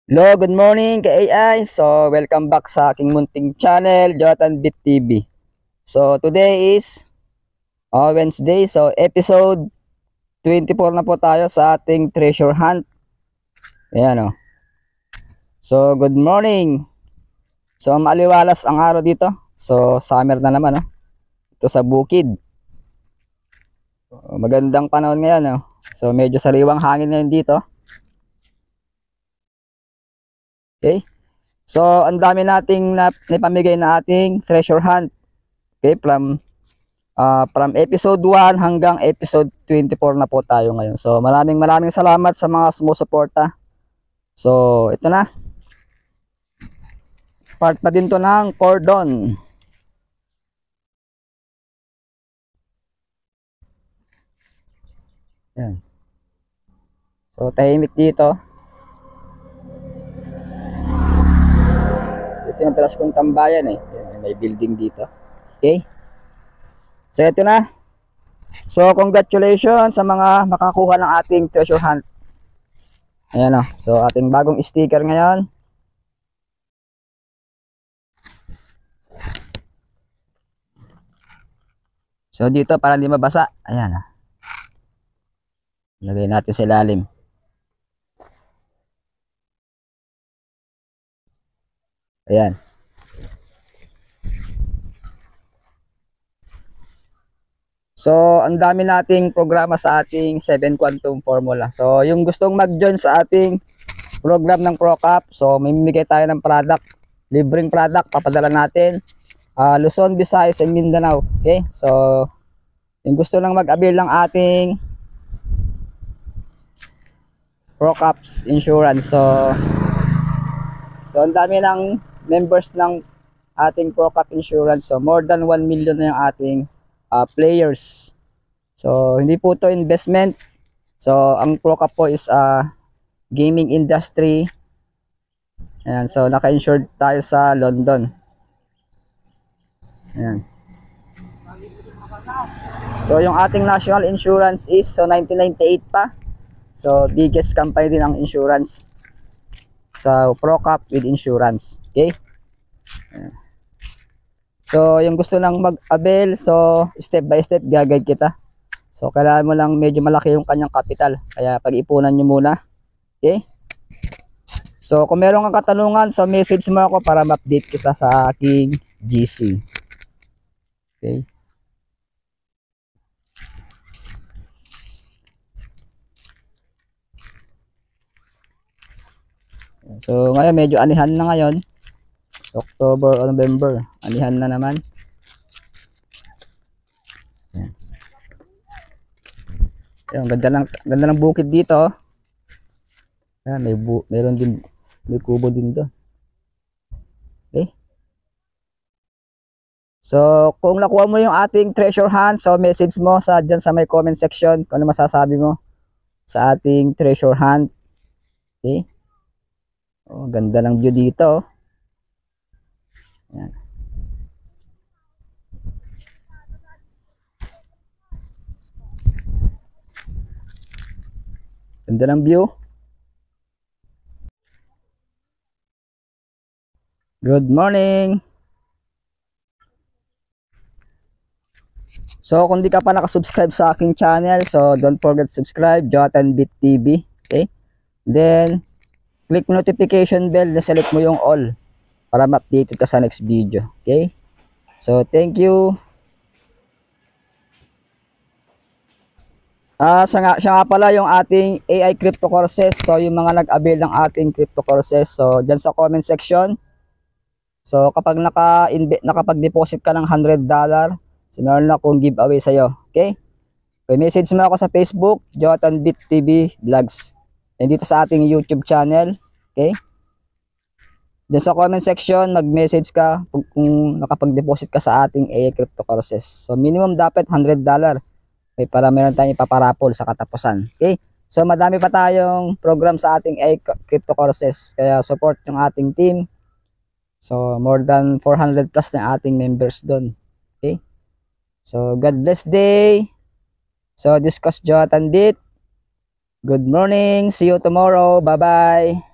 Hello, good morning ka-AI. So, welcome back sa aking munting channel, Jonathan Bit TV. So, today is Wednesday. So, episode 24 na po tayo sa ating treasure hunt. Ayan o. So, good morning. So, maaliwalas ang araw dito. So, summer na naman o. Ito sa bukid. So, magandang panahon ngayon o. So, medyo sariwang hangin ngayon dito. Okay. So, ang dami nating napamigay na ating treasure hunt. Okay, from episode 1 hanggang episode 24 na po tayo ngayon. So, maraming salamat sa mga sumusuporta. So, ito na. Part pa din to ng cordon. Yan. So, tahimik dito. Ito yung talas kong tambayan eh. May building dito. Okay. So, ito na. So, congratulations sa mga makakuha ng ating treasure hunt. Ayan o. So, ating bagong sticker ngayon. So, dito para hindi mabasa. Ayan o. Lagay natin sa ilalim. Ayan. So, ang dami nating programa sa ating 7 Quantum Formula. So, yung gustong mag-join sa ating program ng ProCap, so may mimigay tayo ng product, libreng product, papadala natin. Luzon, Visayas, and Mindanao. Okay? So, yung gusto lang mag-avail ng ating ProCaps Insurance. So ang dami ng members ng ating ProCap Insurance. So, more than 1 million na yung ating players. So, hindi po to investment. So, ang ProCap po is gaming industry. Ayan, so naka-insured tayo sa London. Ayan. So, yung ating national insurance is 1998 pa. So, biggest company din ang insurance sa ProCap with insurance. Okay? Ayan. So, yung gusto nang mag-avail, so step by step gagayad kita. So, kailangan mo lang medyo malaki yung kanyang capital. Kaya pag-ipunan nyo muna. Okay? So, kung meron kang katanungan, so message mo ako para ma-update kita sa aking GC. Okay? So, ngayon medyo anihan na ngayon. October o November. Anihan na naman. Ayan. Ayan, ganda ng bukid dito. Ayan, meron din, may kubo din doon. Okay. So, kung nakuha mo yung ating treasure hunt, so message mo dyan sa may comment section kung ano masasabi mo sa ating treasure hunt. Okay. Oh, ganda ng view dito. Ayan. Ganda ng view. Good morning. So, kung di ka pa nakasubscribe sa aking channel, so don't forget to subscribe, Jonathan Bit TV. Okay? Then, click notification bell na select mo yung all para ma-update ka sa next video. Okay? So, thank you. Siya nga pala yung ating AI crypto courses. So, yung mga nag-avail ng ating crypto courses. So, dyan sa comment section. So, kapag nakapag-deposit ka ng $100, so meron na akong giveaway sa'yo. Okay? May message mo ako sa Facebook, Jonathan Bit TV Vlogs. And dito sa ating YouTube channel. Okay? Diyan sa comment section, mag-message ka kung nakapag-deposit ka sa ating AI crypto courses. So, minimum dapat $100. Okay, para meron tayong ipaparapol sa katapusan. Okay? So, madami pa tayong program sa ating AI crypto courses. Kaya support yung ating team. So, more than 400 plus na ating members doon. Okay? So, God bless day. So, this was Jonathan Bit. Good morning. See you tomorrow. Bye-bye.